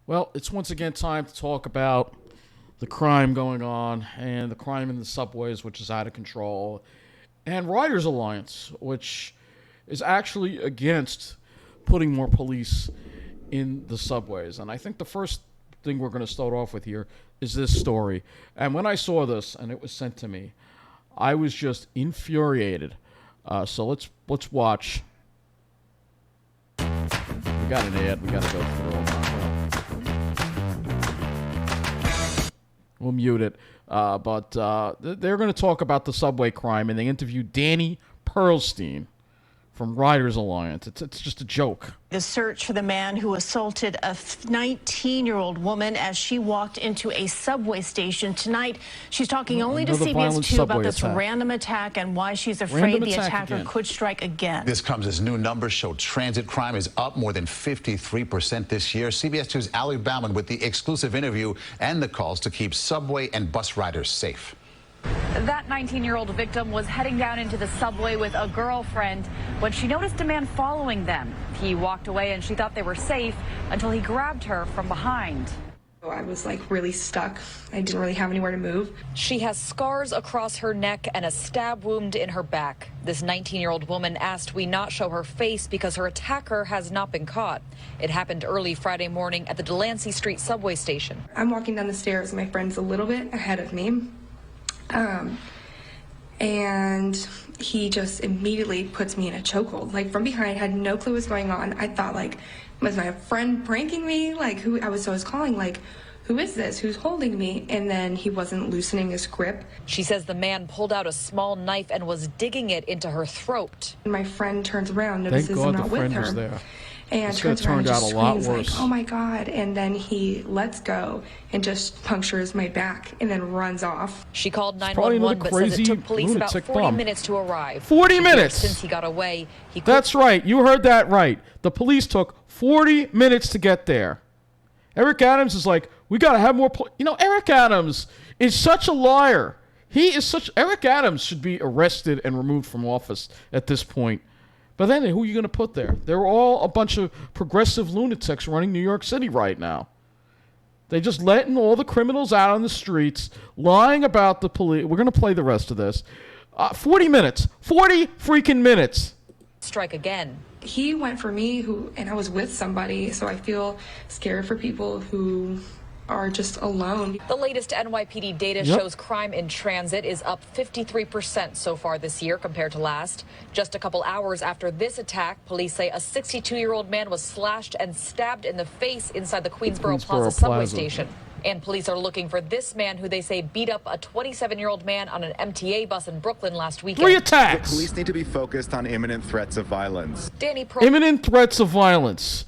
Well, it's once again time to talk about the crime going on and the crime in the subways, which is out of control, and Riders Alliance, which is actually against putting more police in the subways. And I think the first thing we're going to start off with here is this story. And when I saw this and it was sent to me, I was just infuriated. So let's watch. We got an ad. We got to go through all that. We'll mute it. But they're going to talk about the subway crime, and they interviewed Danny Perlstein from Riders Alliance. It's just a joke. The search for the man who assaulted a 19-year-old woman as she walked into a subway station tonight. She's talking only to CBS 2 about this random attack and why she's afraid the attacker could strike again. This comes as new numbers show transit crime is up more than 53% this year. CBS 2's Ali Bauman with the exclusive interview and the calls to keep subway and bus riders safe. That 19-year-old victim was heading down into the subway with a girlfriend when she noticed a man following them. He walked away and she thought they were safe until he grabbed her from behind. I was really stuck. I didn't really have anywhere to move. She has scars across her neck and a stab wound in her back. This 19-year-old woman asked we not show her face because her attacker has not been caught. It happened early Friday morning at the Delancey Street subway station. I'm walking down the stairs. My friend's a little bit ahead of me. And he just immediately puts me in a chokehold. From behind, had no clue what's going on. I thought, was my friend pranking me? Who? I was calling, who is this? Who's holding me? And then he wasn't loosening his grip. She says the man pulled out a small knife and was digging it into her throat. And my friend turns around, notices I'm not with her. There. And turns around and just screams oh my God. And then he lets go and just punctures my back and then runs off. She called 911 but says it took police about 40 minutes to arrive. 40 minutes! Since he got away, That's right. You heard that right. The police took 40 minutes to get there. Eric Adams is we got to have more Eric Adams is such a liar. Eric Adams should be arrested and removed from office at this point. But then who are you going to put there? They're all a bunch of progressive lunatics running New York City right now. They're just letting all the criminals out on the streets, lying about the police. We're going to play the rest of this. 40 minutes. 40 freaking minutes. Strike again. He went for me, and I was with somebody, so I feel scared for people who are just alone. The latest NYPD data shows crime in transit is up 53% so far this year compared to last. Just a couple hours after this attack, police say a 62-year-old man was slashed and stabbed in the face inside the Queensboro Plaza subway station. And police are looking for this man who they say beat up a 27-year-old man on an MTA bus in Brooklyn last weekend. 3 attacks! The police need to be focused on imminent threats of violence. Imminent threats of violence.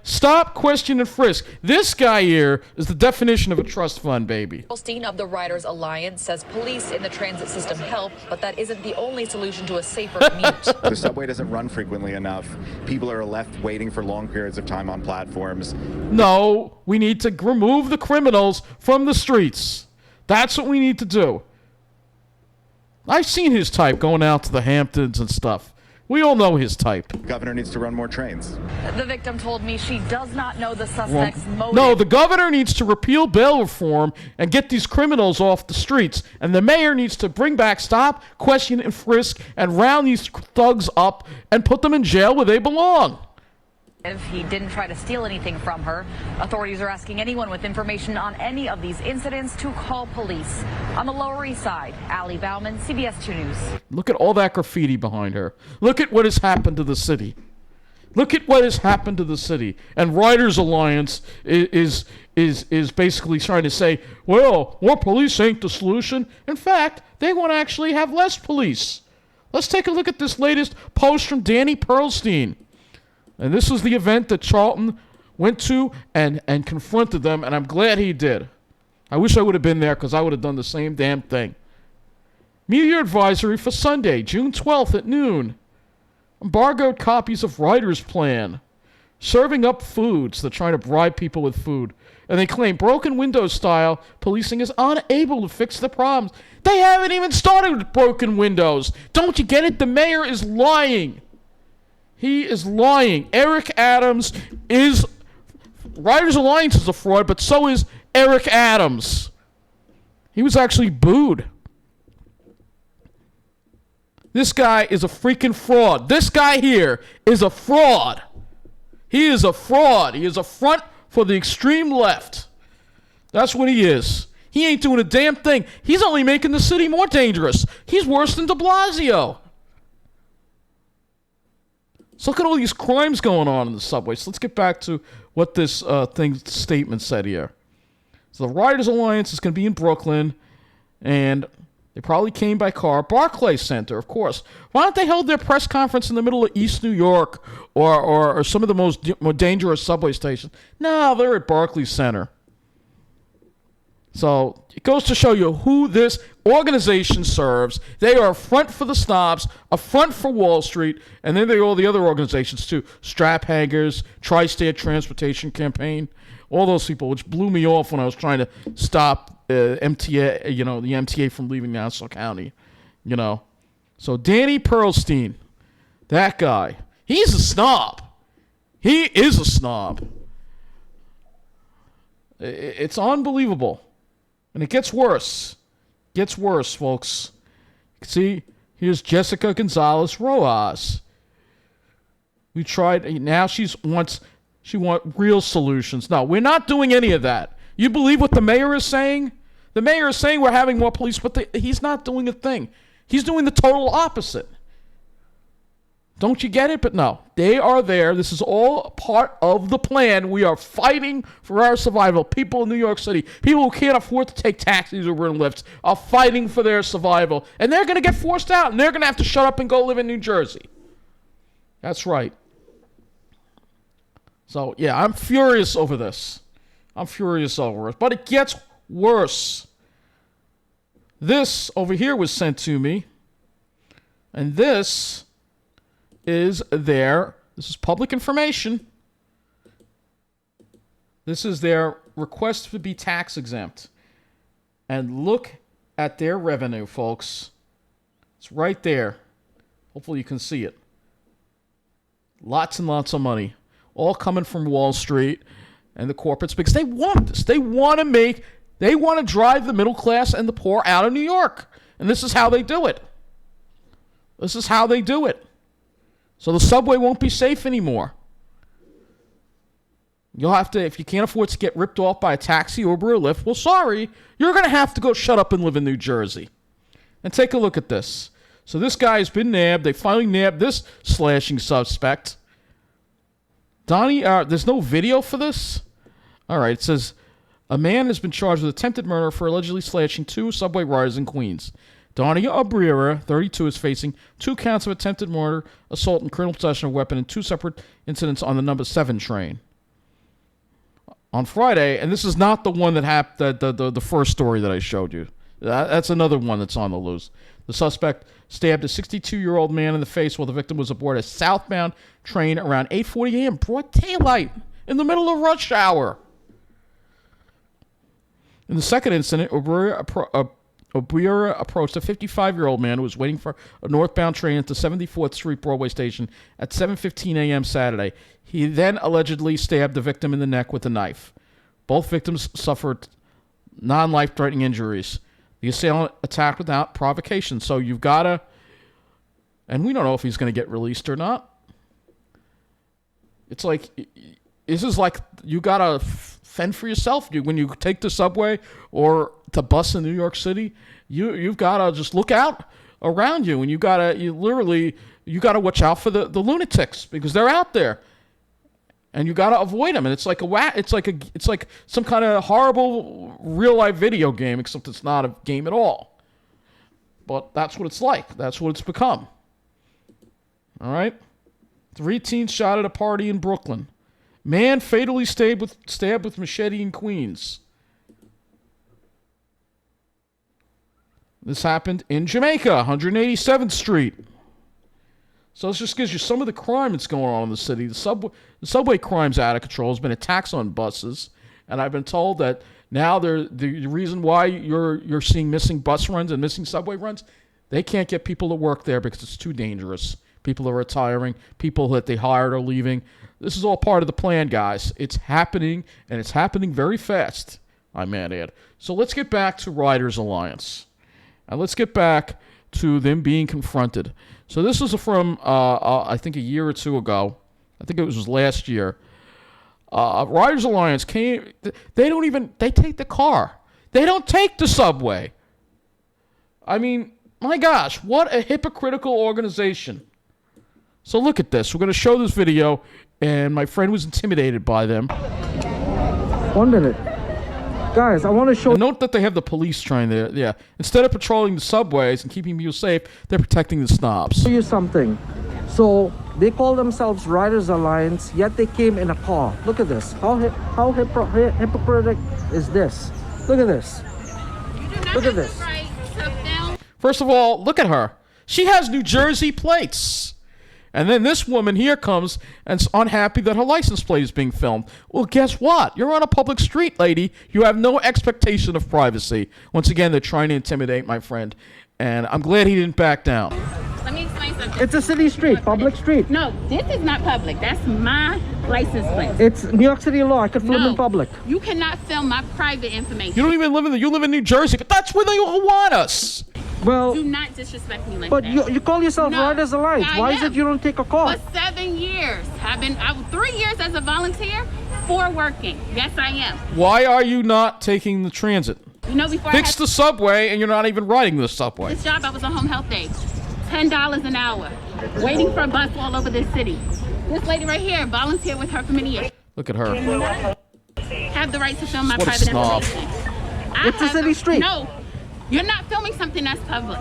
Stop, question, and frisk. This guy here is the definition of a trust fund, baby. Perlstein of the Riders Alliance says police in the transit system help, but that isn't the only solution to a safer commute. The subway doesn't run frequently enough. People are left waiting for long periods of time on platforms. No, we need to remove the criminals from the streets. That's what we need to do. I've seen his type going out to the Hamptons and stuff. We all know his type. The governor needs to run more trains. The victim told me she does not know the suspect's motive. No, the governor needs to repeal bail reform and get these criminals off the streets. And the mayor needs to bring back stop, question, and frisk and round these thugs up and put them in jail where they belong. He didn't try to steal anything from her. Authorities are asking anyone with information on any of these incidents to call police. On the Lower East Side, Ali Bauman, CBS 2 News. Look at all that graffiti behind her. Look at what has happened to the city. Look at what has happened to the city. And Riders Alliance is basically trying to say, well, more police ain't the solution. In fact, they want to actually have less police. Let's take a look at this latest post from Danny Perlstein. And this was the event that Charlton went to and confronted them, and I'm glad he did. I wish I would have been there because I would have done the same damn thing. Media advisory for Sunday, June 12th at noon. Embargoed copies of Writer's Plan. Serving up foods. They're trying to bribe people with food. And they claim broken window style policing is unable to fix the problems. They haven't even started with broken windows. Don't you get it? The mayor is lying. He is lying. Eric Adams is Riders Alliance is a fraud, but so is Eric Adams. He was actually booed. This guy is a freaking fraud. This guy here is a fraud. He is a fraud. He is a front for the extreme left. That's what he is. He ain't doing a damn thing. He's only making the city more dangerous. He's worse than de Blasio. So look at all these crimes going on in the subway. So let's get back to what this statement said here. So the Riders Alliance is going to be in Brooklyn, and they probably came by car. Barclays Center, of course. Why don't they hold their press conference in the middle of East New York or some of the more dangerous subway stations? No, they're at Barclays Center. So it goes to show you who this organization serves. They are a front for the snobs, a front for Wall Street, and then there are all the other organizations too. Strap Hangers, Tri-State Transportation Campaign, all those people, which blew me off when I was trying to stop MTA, the MTA from leaving Nassau County, So Danny Pearlstein, that guy, he's a snob. He is a snob. It's unbelievable. And it gets worse. Gets worse, folks. You can see, here's Jessica Gonzalez Rojas. We tried, now she wants real solutions. No, we're not doing any of that. You believe what the mayor is saying? The mayor is saying we're having more police, but he's not doing a thing. He's doing the total opposite. Don't you get it? But no, they are there. This is all part of the plan. We are fighting for our survival. People in New York City, people who can't afford to take taxis or Uber and Lyfts, are fighting for their survival. And they're going to get forced out, and they're going to have to shut up and go live in New Jersey. That's right. So, yeah, I'm furious over this. But it gets worse. This over here was sent to me. And this is this is public information. This is their request to be tax exempt. And look at their revenue, folks. It's right there. Hopefully you can see it. Lots and lots of money. All coming from Wall Street and the corporates because they want this. They want to drive the middle class and the poor out of New York. And this is how they do it. So the subway won't be safe anymore. You'll have to, if you can't afford to get ripped off by a taxi, Uber, or Lyft, well, sorry, you're going to have to go shut up and live in New Jersey. And take a look at this. So this guy has been nabbed. They finally nabbed this slashing suspect. Donnie, there's no video for this? All right, it says, a man has been charged with attempted murder for allegedly slashing 2 subway riders in Queens. Donnie Abrera, 32, is facing 2 counts of attempted murder, assault, and criminal possession of a weapon in 2 separate incidents on the number 7 train. On Friday, and this is not the one that happened, the first story that I showed you. That's another one that's on the loose. The suspect stabbed a 62-year-old man in the face while the victim was aboard a southbound train around 8:40 a.m. broad daylight in the middle of rush hour. In the second incident, Obrera approached a 55-year-old man who was waiting for a northbound train at the 74th Street Broadway station at 7:15 a.m. Saturday. He then allegedly stabbed the victim in the neck with a knife. Both victims suffered non-life-threatening injuries. The assailant attacked without provocation. So you've got to, and we don't know if he's going to get released or not. It's like, this is like, you got to fend for yourself. When you take the subway or the bus in New York City, you've got to just look out around you, and you got to watch out for the lunatics because they're out there, and you got to avoid them. And it's like some kind of horrible real life video game, except it's not a game at all. But that's what it's like. That's what it's become. All right. 3 teens shot at a party in Brooklyn. Man fatally stabbed with machete in Queens. This happened in Jamaica, 187th Street. So this just gives you some of the crime that's going on in the city. The subway crime's out of control. There's been attacks on buses, and I've been told that now the reason why you're seeing missing bus runs and missing subway runs, they can't get people to work there because it's too dangerous. People are retiring. People that they hired are leaving. This is all part of the plan, guys. It's happening, and it's happening very fast, I might add. So let's get back to Riders Alliance. And let's get back to them being confronted. So this is from, I think, a year or two ago. I think it was last year. Riders Alliance came. They take the car. They don't take the subway. I mean, my gosh, what a hypocritical organization. So look at this. We're going to show this video, and my friend was intimidated by them. 1 minute. Guys, I want to show... And note that they have the police trying to... Yeah. Instead of patrolling the subways and keeping people safe, they're protecting the snobs. Show you something. So, they call themselves Riders Alliance, yet they came in a car. Look at this. How hypocritic is this? Look at this. Look at this. First of all, look at her. She has New Jersey plates. And then this woman here comes and is unhappy that her license plate is being filmed. Well, guess what? You're on a public street, lady. You have no expectation of privacy. Once again, they're trying to intimidate my friend. And I'm glad he didn't back down. Let me explain something. It's a city street, public street. No, this is not public. That's my license plate. It's New York City law. I could film in public. You cannot film my private information. You don't even live you live in New Jersey, but that's where they all want us. Well, do not disrespect me like but that. But you call yourself Riders Alliance. Why is it you don't take a call? For 7 years. I've 3 years as a volunteer, 4 working. Yes, I am. Why are you not taking the transit? You know, before Fix the subway, and you're not even riding the subway. This job, I was on home health aid. $10 an hour. Waiting for a bus all over this city. This lady right here volunteered with her for many years. Look at her. Have the right to film my What a private snob. information. It's a city street. No. You're not filming something that's public.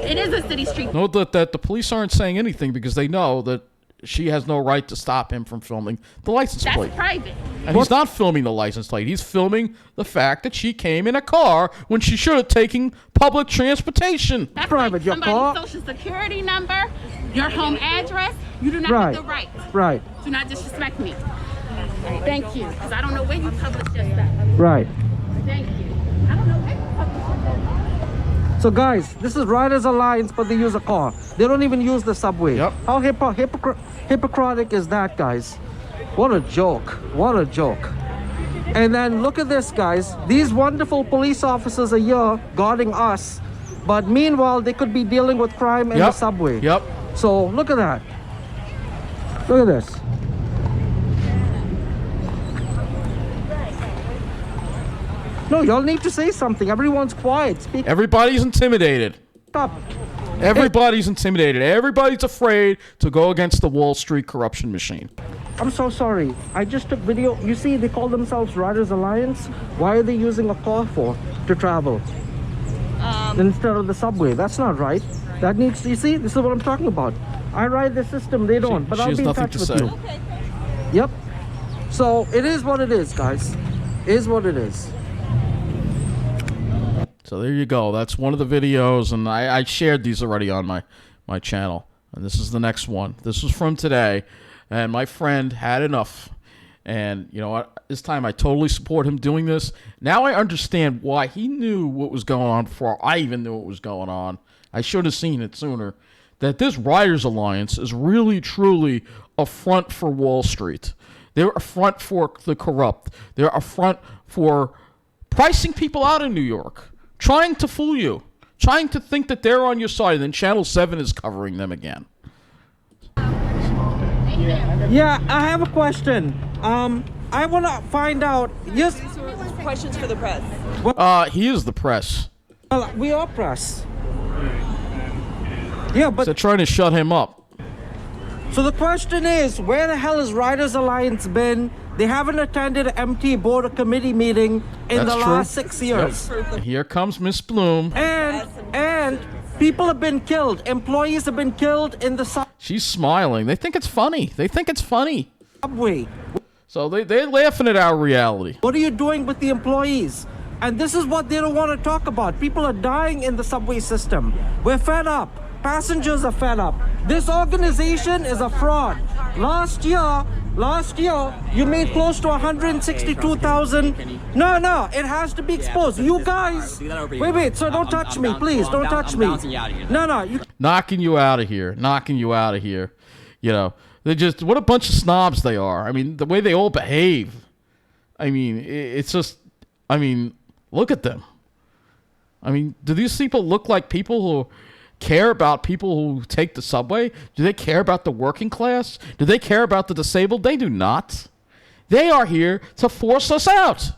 It is a city street. Note that the police aren't saying anything because they know that she has no right to stop him from filming the license plate. That's private. And he's not filming the license plate. He's filming the fact that she came in a car when she should have taken public transportation. That's private. Like Your car. Social security number, your home address. You do not have the right. Right. Do not disrespect me. Thank you. Because I don't know where you published your stuff. Right. Thank you. I don't know where you published your stuff. So guys, this is Riders Alliance, but they use a car. They don't even use the subway. Yep. How hypocritic is that, guys? What a joke. What a joke. And then look at this, guys. These wonderful police officers are here guarding us, but meanwhile, they could be dealing with crime in the subway. Yep. So look at that. Look at this. No, y'all need to say something. Everyone's quiet. Speak Everybody's intimidated. up. Everybody's intimidated. Everybody's afraid to go against the Wall Street corruption machine. I'm so sorry. I just took video. You see, they call themselves Riders Alliance. Why are they using a car to travel instead of the subway? That's not right. That needs to, you see, this is what I'm talking about. I ride the system, they don't. But I'll be in touch with you. Okay. Yep. So it is what it is, guys. It is what it is. So there you go. That's one of the videos, and I shared these already on my channel. And this is the next one. This was from today, and my friend had enough. And you know what? This time I totally support him doing this. Now I understand why he knew what was going on before I even knew what was going on. I should have seen it sooner. That this Riders Alliance is really, truly a front for Wall Street. They're a front for the corrupt. They're a front for pricing people out in New York. Trying to fool you. Trying to think that they're on your side. And then Channel 7 is covering them again. Yeah, I have a question. I want to find out. Yes. Questions for the press. He is the press. Well, we are press. Yeah, but They're trying to shut him up. so the question is, where the hell has Riders Alliance been? They haven't attended an MT board or committee meeting in That's the true. last 6 years. And here comes Miss Bloom. And people have been killed. Employees have been killed in the She's smiling. They think it's funny. They think it's funny. subway. So they're laughing at our reality. What are you doing with the employees? And this is what they don't want to talk about. People are dying in the subway system. We're fed up. Passengers are fed up. This organization is a fraud. Last year, you made close to 162,000. No, it has to be exposed. You guys, wait, so don't touch me, please. Don't touch me. No, you. Knocking you out of here. Knocking you out of here. You know, They just, what a bunch of snobs they are. I mean, the way they all behave. I mean, it's just, I mean, look at them. I mean, do these people look like people who care about people who take the subway? Do they care about the working class? Do they care about the disabled? They do not. They are here to force us out.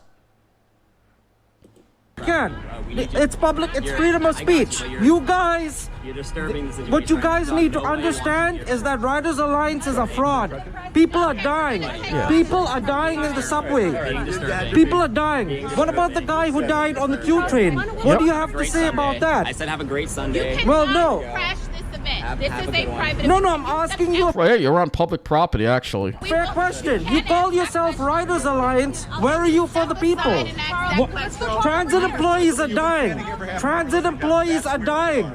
Again, it's public, it's freedom of speech. You guys, what you guys need to understand is that Riders Alliance is a fraud. People are dying. People are dying in the subway. People are dying. What about the guy who died on the Q train? What do you have to say about that? I said have a great Sunday. Well, no. This is a private. No, I'm asking you. Right, you're on public property, actually. Fair question. You call yourself Riders Alliance. Where are you for the people? Transit employees are dying. Transit employees are dying.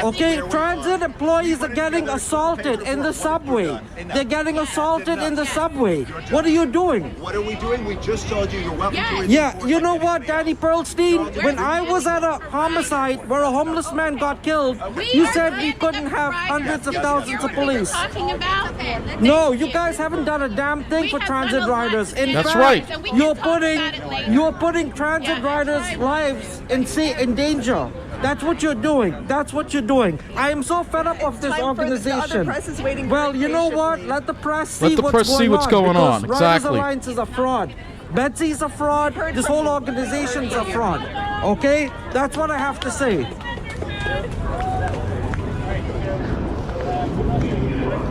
Okay, transit employees are getting assaulted in the subway. They're getting assaulted in the subway. What are you doing? What are we doing? We just told you you're welcome to it. Yeah, you know what, Danny Pearlstein? When I was at a homicide where a homeless man got killed, you said we couldn't have hundreds of thousands of police. No, you guys haven't done a damn thing for transit riders. In That's fact, right. You're putting transit riders' lives in danger. That's what you're doing. That's what you're doing. I am so fed up of this organization. Well, you know what? Let the press see what's going on. Exactly. Riders Alliance is a fraud. Betsy's a fraud. This whole organization's a fraud. Okay? That's what I have to say.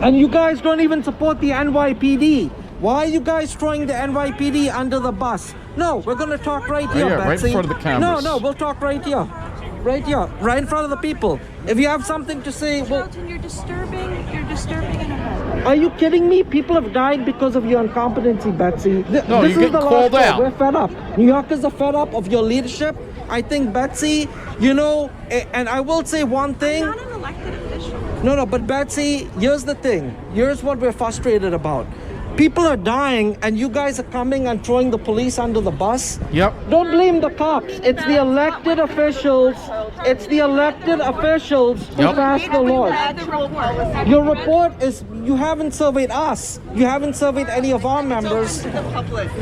And you guys don't even support the NYPD. Why are you guys throwing the NYPD under the bus? No, we're going to talk right here, Betsy. Right in front of the cameras. No, we'll talk right here. Right here, right in front of the people. If you have something to say, well... Charlton, you're disturbing in a home. Are you kidding me? People have died because of your incompetency, Betsy. No, you're getting called out. We're fed up. New Yorkers are fed up of your leadership. I think, Betsy, you know, and I will say one thing. I'm not an elected official. No, but Betsy, here's the thing. Here's what we're frustrated about. People are dying, and you guys are coming and throwing the police under the bus. Yep. Don't blame the cops. It's the elected officials. It's the elected officials who pass the laws. Your report is you haven't surveyed us. You haven't surveyed any of our members.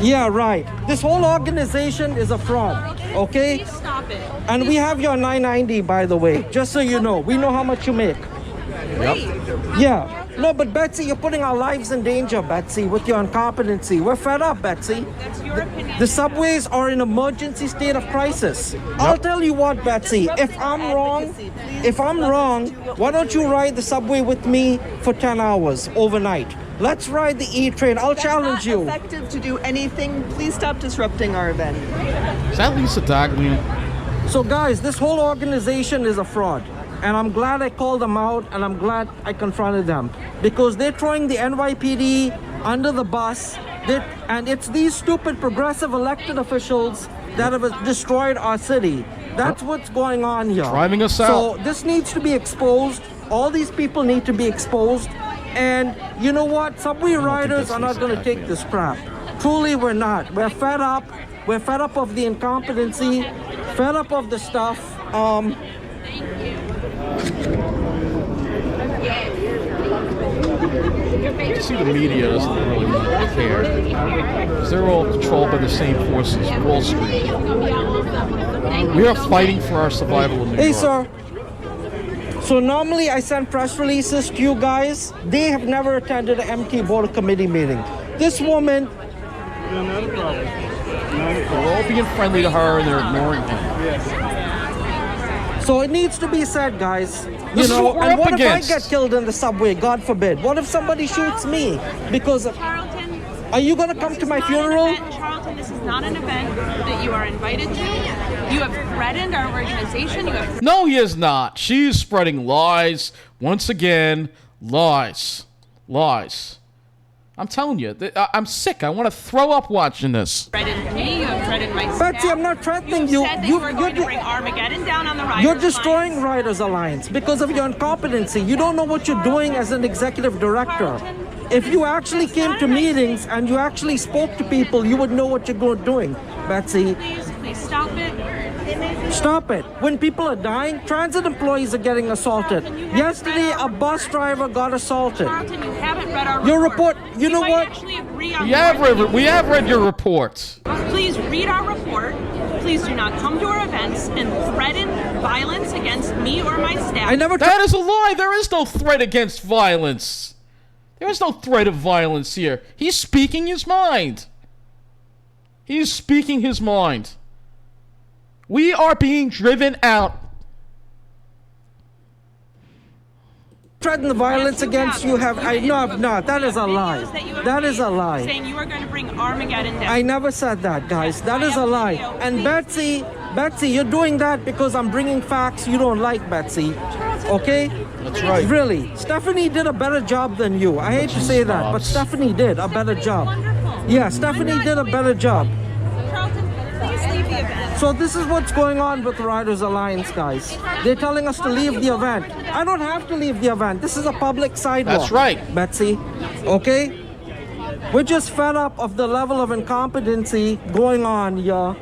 Yeah, right. This whole organization is a fraud. Okay? Stop it. And we have your 990, by the way, just so you know. We know how much you make. Yep. Yeah. No, but Betsy, you're putting our lives in danger, Betsy, with your incompetency. We're fed up, Betsy. That's your opinion. The subways are in emergency state of crisis. I'll tell you what, Betsy, if I'm wrong, why don't you ride the subway with me for 10 hours overnight? Let's ride the E train. I'll challenge you. It's not effective to do anything. Please stop disrupting our event. Is that Lisa Daglian? So guys, this whole organization is a fraud. And I'm glad I called them out, and I'm glad I confronted them. Because they're throwing the NYPD under the bus. And it's these stupid progressive elected officials that have destroyed our city. That's what's going on here. Driving us out. So this needs to be exposed. All these people need to be exposed. And you know what? Subway riders are not going to take this crap. Truly, we're not. We're fed up. We're fed up of the incompetency. Fed up of the stuff. You see, the media doesn't really care. Because they're all controlled by the same forces, Wall Street. We are fighting for our survival in New York. Hey, sir. So normally I send press releases to you guys. They have never attended an MT Board of Committee meeting. This woman... Not a problem. They're all being friendly to her and they're ignoring her. So it needs to be said, guys. This is what we're up if against. I get killed in the subway, God forbid? What if somebody shoots me? Because Charlton, are you going to come to my funeral? Charlton, this is not an event that you are invited to. You have threatened our organization. No, he is not. She's spreading lies. Once again, lies. Lies. I'm telling you, I'm sick. I want to throw up watching this. Threatened me. You have threatened my staff. Betsy, I'm not threatening you. Said that you were going to bring Armageddon down on the Riders You're destroying Alliance. Riders Alliance because of your incompetency. You don't know what you're doing as an executive director. If you actually came to meetings and you actually spoke to people, you would know what you're doing, Betsy. Please stop it. Stop it. When people are dying, transit employees are getting assaulted. Yesterday, a bus driver got assaulted. Charlton, you haven't haven't read our Your report. report, you know might what? Actually agree on We have read your reports. Please read our report. Please do not come to our events and threaten violence against me or my staff. That is a lie. There is no threat against violence. There is no threat of violence here. He's speaking his mind. He's speaking his mind. We are being driven out. Threaten the violence against you have. I no, I've not. That is a lie. That is a lie. Saying you are going to bring Armageddon down. I never said that, guys. That is a lie. And Betsy, you're doing that because I'm bringing facts you don't like, Betsy. Okay? That's right. Really. Stephanie did a better job than you. I hate to say that, but Stephanie did a better job. Yeah, Stephanie did a better job. Charlton, please leave the event. So this is what's going on with Riders Alliance, guys. They're telling us to leave the event. I don't have to leave the event. This is a public sidewalk. That's right. Betsy. Okay? We're just fed up of the level of incompetency going on here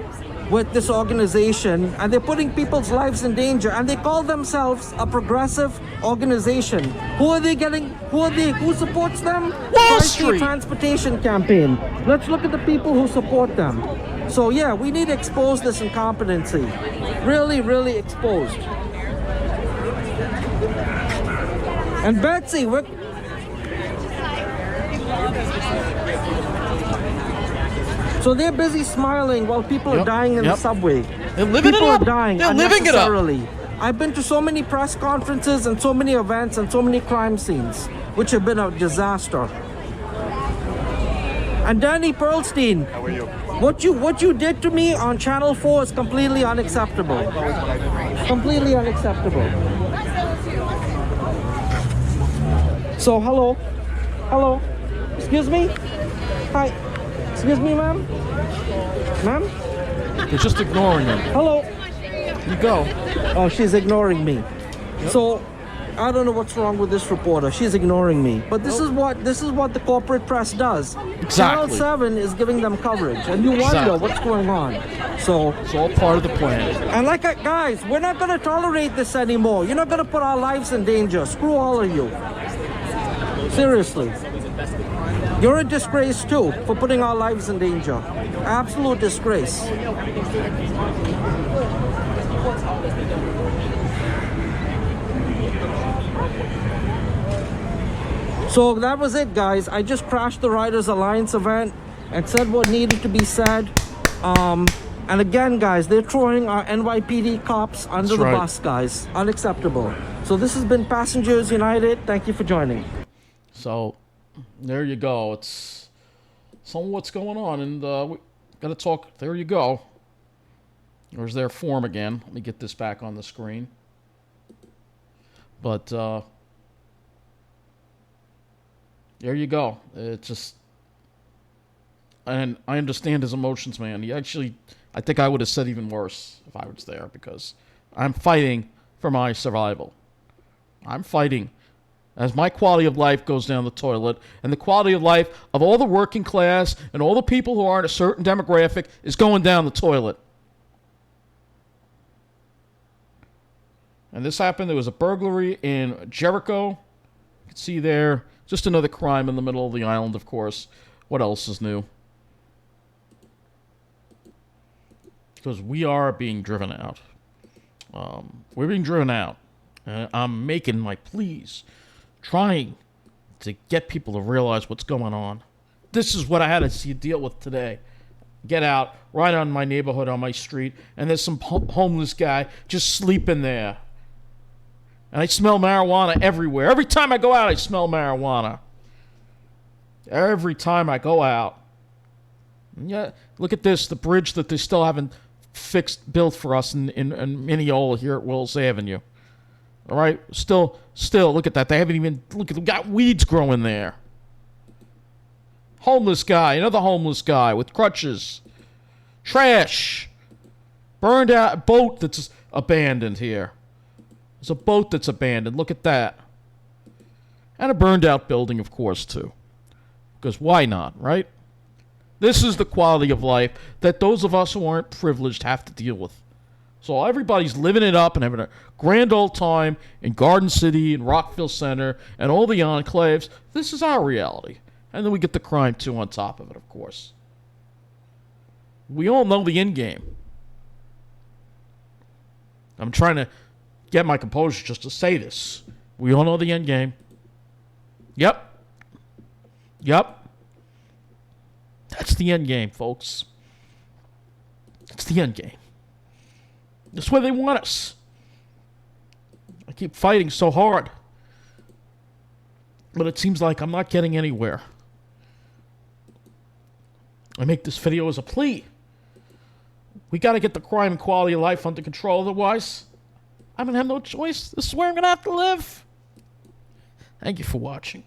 with this organization, and they're putting people's lives in danger, and they call themselves a progressive organization. Who are they getting? Who supports them? Wall Tri-State Street. Transportation Campaign. Let's look at the people who support them. So yeah, we need to expose this incompetency. Really, really exposed. And Betsy, we're... So they're busy smiling while people are dying in the subway. They're living People it up. are dying They're living it up. unnecessarily. I've been to so many press conferences and so many events and so many crime scenes, which have been a disaster. And Danny Pearlstein, How are you? what you did to me on Channel 4 is completely unacceptable. Completely unacceptable. So hello, excuse me, hi, excuse me, ma'am, They're just ignoring him. hello. You go. Oh, she's ignoring me. So I don't know what's wrong with this reporter. She's ignoring me. But this is what the corporate press does. Channel 7 is giving them coverage, and you wonder what's going on. So it's all part of the plan. And guys, we're not going to tolerate this anymore. You're not going to put our lives in danger. Screw all of you. Seriously. You're a disgrace too for putting our lives in danger. Absolute disgrace. So that was it, guys. I just crashed the Riders Alliance event and said what needed to be said. And again, guys, they're throwing our NYPD cops under the bus, guys. Unacceptable. So this has been Passengers United. Thank you for joining. So there you go. It's some of what's going on, and we got to talk. There you go. There's their form again. Let me get this back on the screen. But there you go. It's just, and I understand his emotions, man. He actually, I think I would have said even worse if I was there, because I'm fighting for my survival. I'm fighting as my quality of life goes down the toilet, and the quality of life of all the working class and all the people who aren't a certain demographic is going down the toilet. And this happened. There was a burglary in Jericho. You can see there, just another crime in the middle of the island, of course. What else is new? Because we are being driven out. We're being driven out. I'm making my pleas, trying to get people to realize what's going on. This is what I had to deal with today. Get out, right on my neighborhood, on my street, and there's some homeless guy just sleeping there. And I smell marijuana everywhere. Every time I go out, I smell marijuana. Every time I go out. Yeah, look at this, the bridge that they still haven't built for us in Mineola here at Wills Avenue. All right, still, look at that. They haven't even, they got weeds growing there. Homeless guy, another homeless guy with crutches. Trash. Burned out boat that's abandoned here. There's a boat that's abandoned. Look at that. And a burned out building, of course, too. Because why not, right? This is the quality of life that those of us who aren't privileged have to deal with. So everybody's living it up and having a grand old time in Garden City and Rockville Center and all the enclaves. This is our reality. And then we get the crime, too, on top of it, of course. We all know the end game. I'm trying to get my composure just to say this. We all know the end game. Yep. That's the end game, folks. That's the end game. That's where they want us. I keep fighting so hard. But it seems like I'm not getting anywhere. I make this video as a plea. We got to get the crime and quality of life under control. Otherwise, I'm going to have no choice. This is where I'm going to have to live. Thank you for watching.